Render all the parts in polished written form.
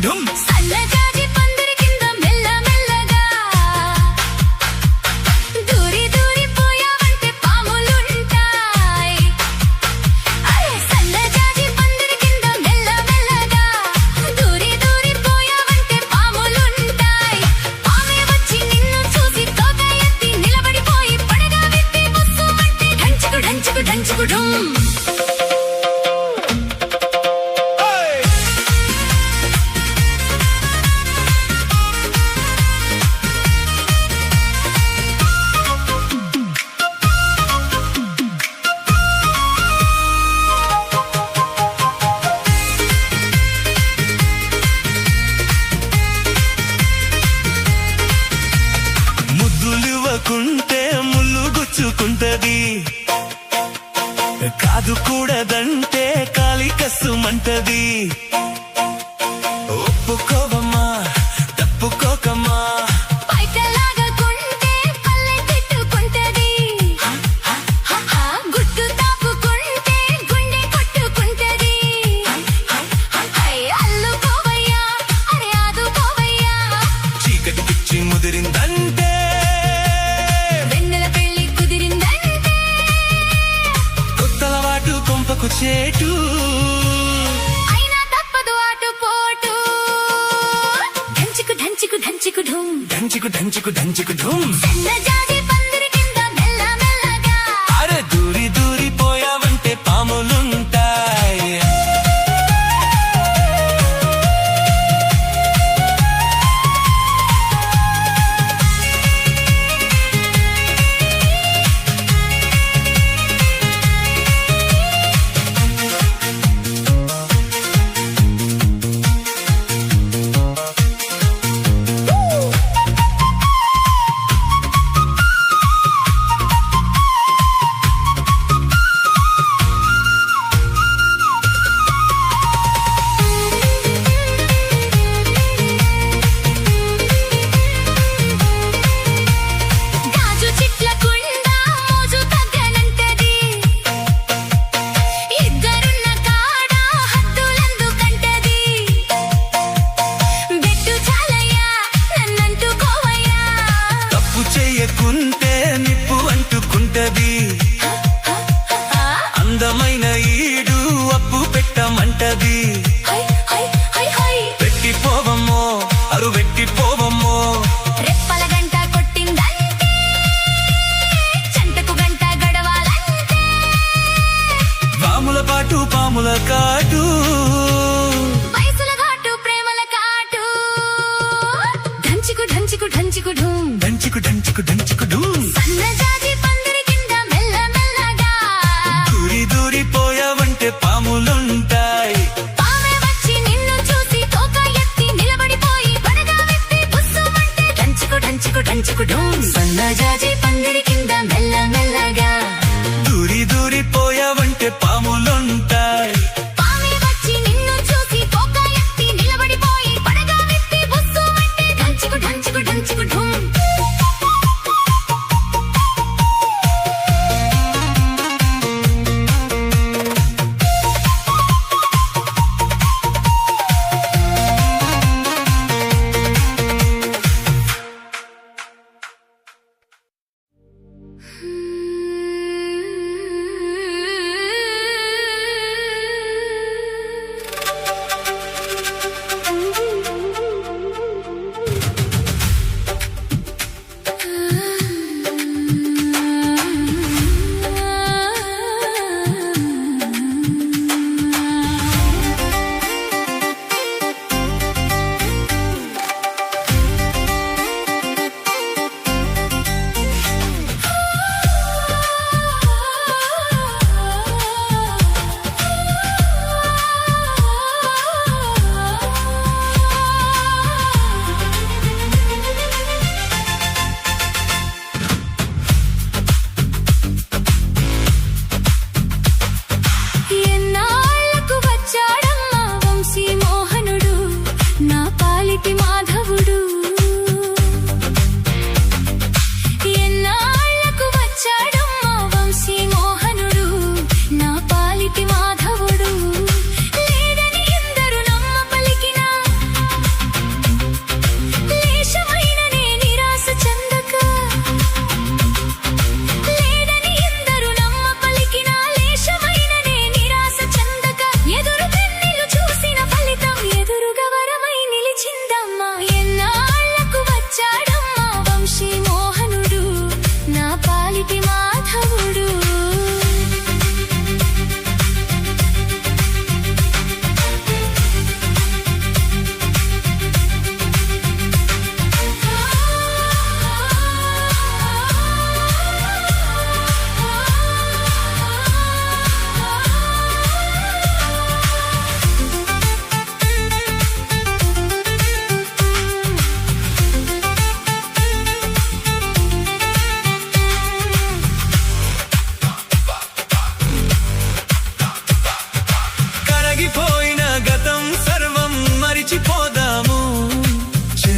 ఢుమ్ సన్నజాజి పందిరి కింద మెల్ల మెల్లగా దూరి దూరి పోయావంటే పాములుంటాయి. అరే సన్నజాజి పందిరి కింద మెల్ల మెల్లగా దూరి దూరి పోయావంటే పాములుంటాయి. పామే వచ్చి నిన్ను చూసి తోక ఎత్తి నిలబడిపోయి పడగా విప్పి బుస్సుమంటే ఢంచుకు ఢంచుకు ఢంచుకు ఢుమ్. ముద్దులివ్వకుంటే ముళ్ళు గుచ్చుకుంటది, కాదు కూడదంటే కాలి కస్సుమంటది. ఒప్పుకోవమ్మా తప్పుకోకమ్మా, పైటలాగకుంటే పల్లె తిట్టుకుంటది. గుట్టు తాపుకుంటే గుండె కొట్టుకుంటది. అల్లుకోవయ్యా అరే ఆదుకోవయ్యా, చీకటి పిచ్చి ముదిరిందంటే వెన్నెల పెళ్లి కుదిరిందంటే కొత్తలవాటు కొంపకు చేటు. అయినా తప్పదు ఆటుపోటు. ఢంచుకు ఢంచుకు ఢంచుకు ఢుమ్. ఢంచుకు ఢంచుకు ఢంచుకు ఢుమ్. సన్నజాజి పందిరి కింద మెల్ల మెల్లగా అరే దూరి దూరి పోయావంటే పాములుంటాయి. గాజు చిట్లకుండా మోజు తగ్గనంటది. ఇద్దరున్న కాడ హద్దులెందుకంటది. బెట్టు చాలయ్యా నన్నంటుకోవయ్యా, తప్పు చెయ్యకుంటే నిప్పు అంటుకుంటది. అందమైన ఈడు అప్పు పెట్టమంటది. హై హై హై హై పెట్టిపోవమ్మో అరు పెట్టిపోవమ్మో, రెప్పల గంట కొట్టిందంటే చంటకు గంట గడవాలంటే పాముల పాటు పాముల కాటు. వయసుల ఘాటు ప్రేమల కాటు. ఢంచుకు ఢంచుకు ఢంచుకు ఢుమ్. డంచుకు డంచుకు డంచుకు ఢూమ్. సన్నజాజి పందిరి కింద మెల్ల మెల్లగా దూరి దూరి పోయావంటే పాములుంటాయి. పామే వచ్చి నిన్ను చూసి తోక ఎత్తి నిలబడిపోయి పడగా విప్పి బుస్సుమంటే ఢంచుకు ఢంచుకు ఢంచుకు ఢుమ్. సన్నజాజి పందిరి కింద మెల్ల మెల్లగా దూరి దూరి పోయావంటే పాములుంటాయి. పామే వచ్చి నిన్ను చూసి తోక ఎత్తి నిలబడిపోయి పడగా విప్పి బుస్సుమంటే ఢంచుకు ఢంచుకు ఢంచుకు ఢుమ్.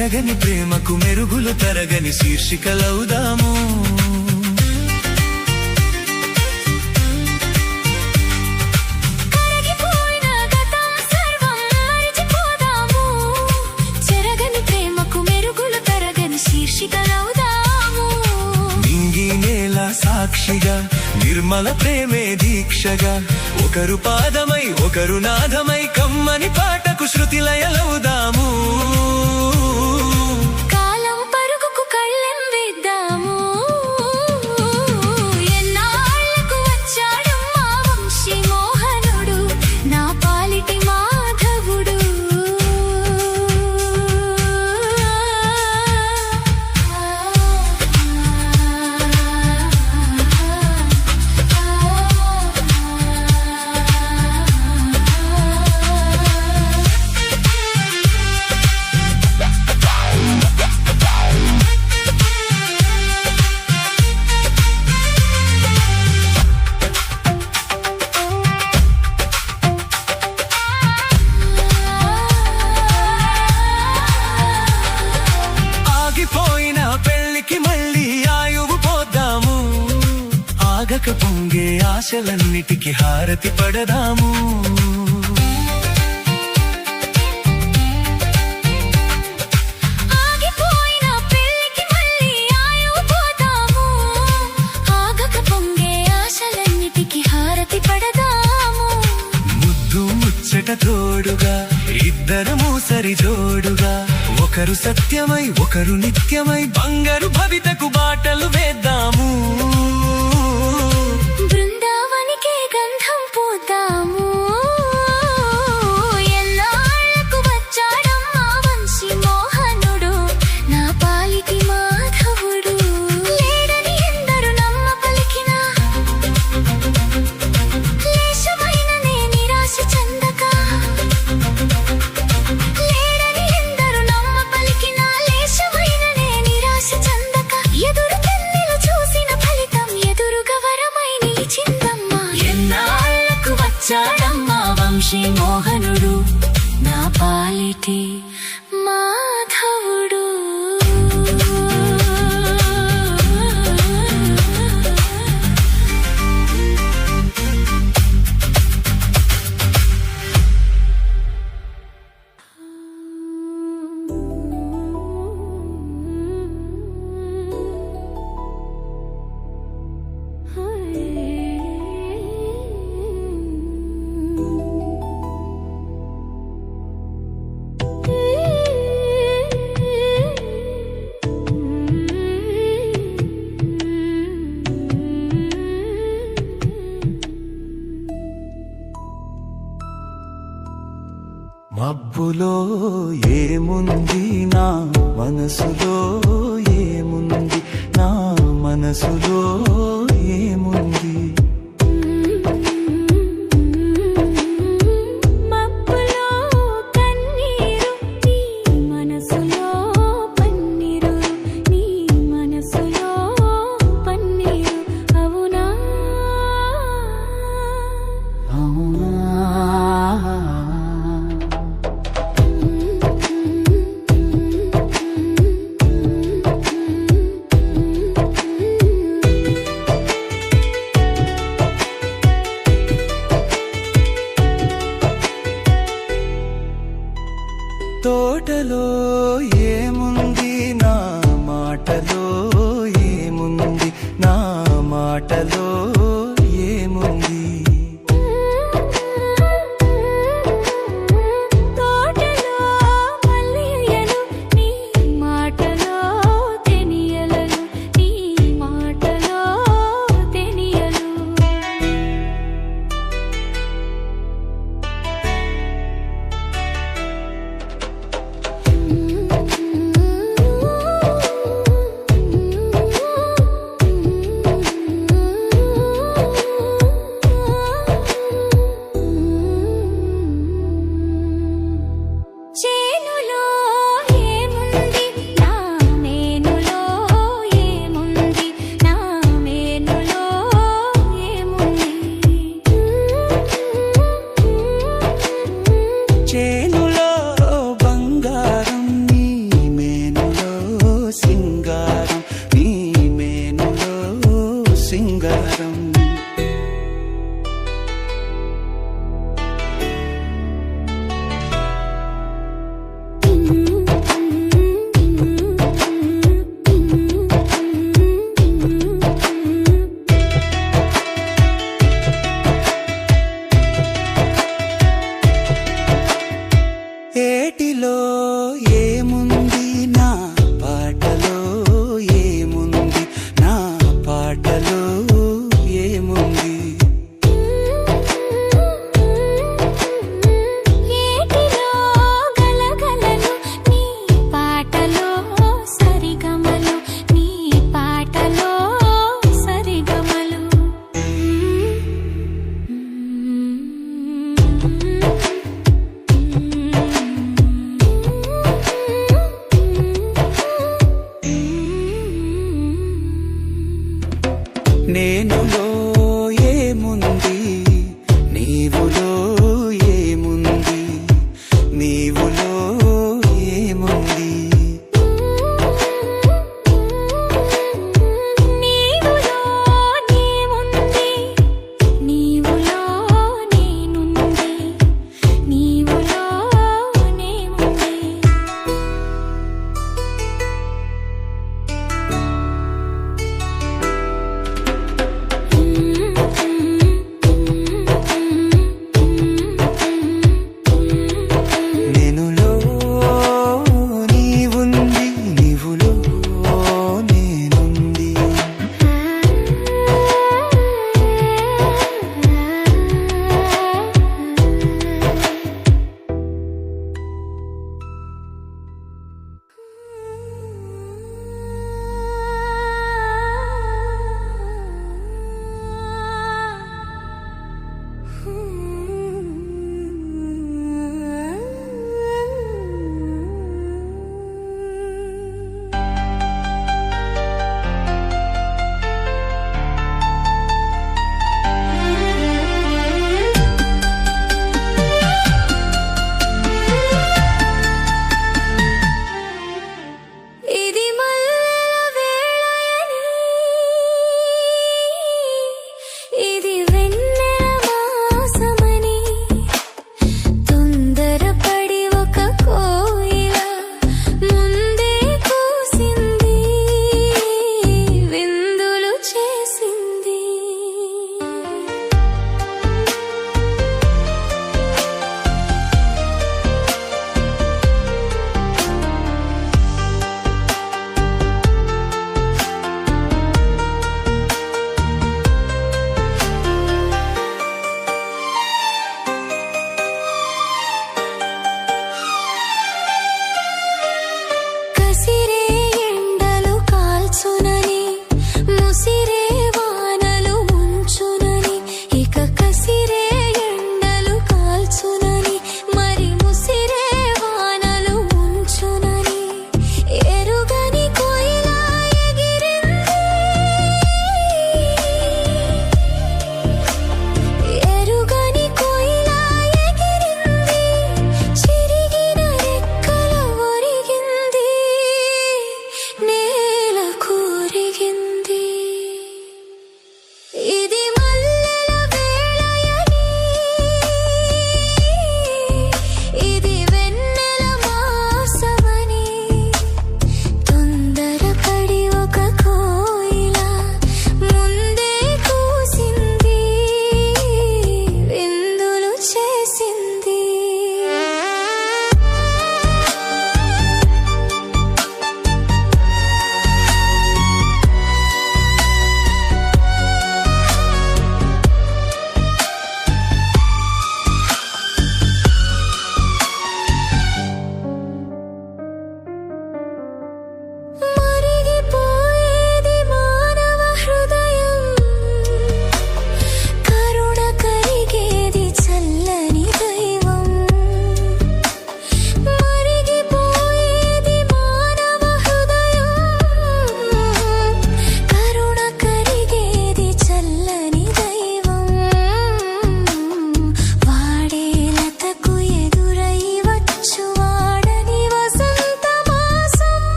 చెరగని ప్రేమకు మెరుగులు తరగని శీర్షికలవుదాము. కరిగిపోయిన గతం సర్వం మరిచిపోదాము. చెరగని ప్రేమకు మెరుగులు తరగని శీర్షికలవుదాము. నింగి నేల సాక్షిగా నిర్మల ప్రేమే దీక్షగా ఒకరు పాదమై ఒకరు నాదమై కమ్మని పాటకు శృతి లయలవుదాము. కాలం పరుగుకు కళ్ళెం వేద్దాము. ఎన్నాళ్లకు వచ్చాడమ్మా వంశీ మోహనుడు, నా పాలిటి మాధవుడు. ఆగిపోయిన పెళ్లికి మళ్ళీ ఆయువు పోద్దాము. ఆగక పొంగే ఆశలన్నిటికీ హారతి పడదాము. ఆగిపోయిన పెళ్లికి మళ్ళీ ఆయువు పోతాము. ఆగక పొంగే ఆశలన్నిటికీ హారతి పడదాము. ముద్దు ముచ్చట తోడుగా ఇద్దరము సరి జోడుగా ఒకరు సత్యమై ఒకరు నిత్యమై బంగారు భవితకు బాటలు వేద్దాము. బృందావనికే గంధం పూద్దాము. ఎన్నాళ్లకు వచ్చాడమ్మా వంశీ మోహనుడు, నా పాలిటి మాధవుడు. లేడని ఎందరు నమ్మ పలికినా లేశమైన నే నిరాశ చెందక. లేడని ఎందరు నమ్మ పలికినా లేశమైన నే నిరాశ చెందక. ఎదురు కన్నెలు చూసిన ఫలితం ఎదురుగా వరమై నిలిచిందమ్మా. ఎన్నాళ్లకు వచ్చాడమ్మా వంశీ మోహనుడు, నా పాలిటి మాధవుడు. మబ్బులో ఏముంది నా మనసులో ఏముంది, నా మనసులో ఏముంది. మబ్బులో కన్నీరు నీ మనసులో పన్నీరు, నీ మనసులో పన్నీరు. అవునా అవునా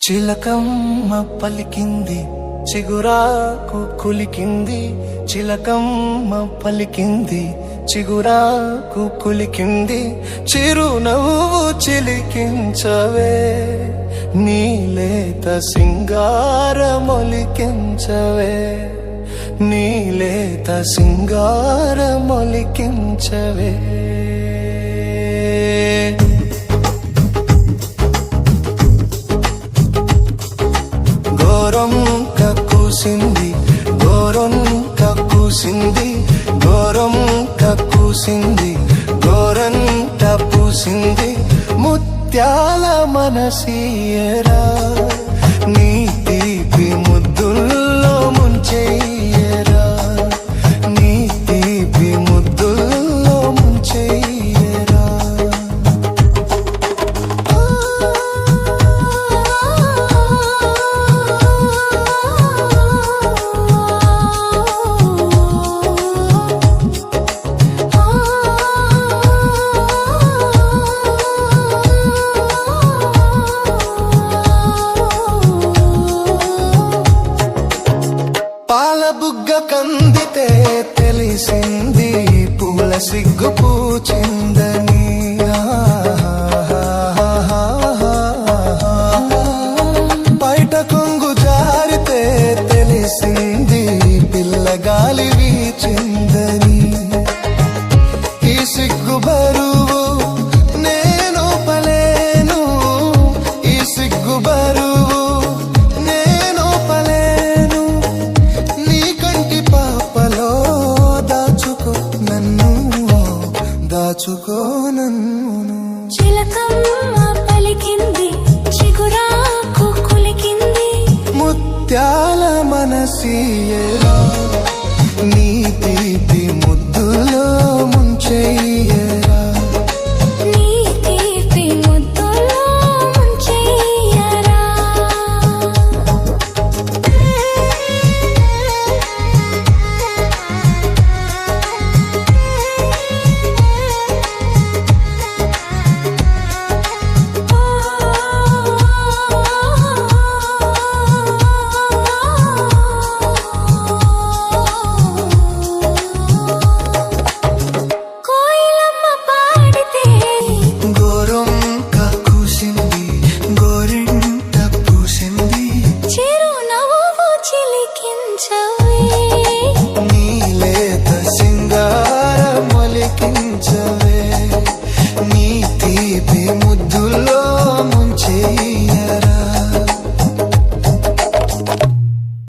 చిలకమ్మ పలికింది చిగురాకు కులికింది, చిలకమ్మ పలికింది చిగురాకు కులికింది, చిరునవ్వు చిలికించవే నీలేత సింగారమొలికించవే, నీలేత సింగారమొలికించవే. గోరొంక కూసింది గోరొంక కూసింది, గోరొంక కూసింది గోరంట పూసింది, ముత్యాల మనసీయరా నీ తీపి ముద్దుల్లో ముంచెయ్యరా, నీ తీపి ముద్దుల్లో ముంచెయ్యరా. పాల బుగ్గ కందితే తెలిసింది పూల సిగ్గు పూచిందని, బయట కొంగు జారితే తెలిసింది పిల్లగాలి వీచిందని, ఈ సిగ్గు బరువు నేను పలేను, ఈ సిగ్గు బరువు నేను పలేను, నీ కంటి పాపలో దాచుకో నన్ను, దాచుకో నన్ను. చిలకమ్మ పలికింది చిగురాకు కులికింది, ముత్యాల మనసీయరా నీ తీపి ముద్దులో ముంచెయ్యరా, నీ తీపి ముద్దులో ముంచెయ్యరా. కోయిలమ్మ పాడితే గోరొంక కూసింది గోరింట పూసింది, చిరునవ్వు చిలికించవే నీలేత సింగారమొలికించవే, నీ తీపి ముద్దులో ముంచెయ్యరా.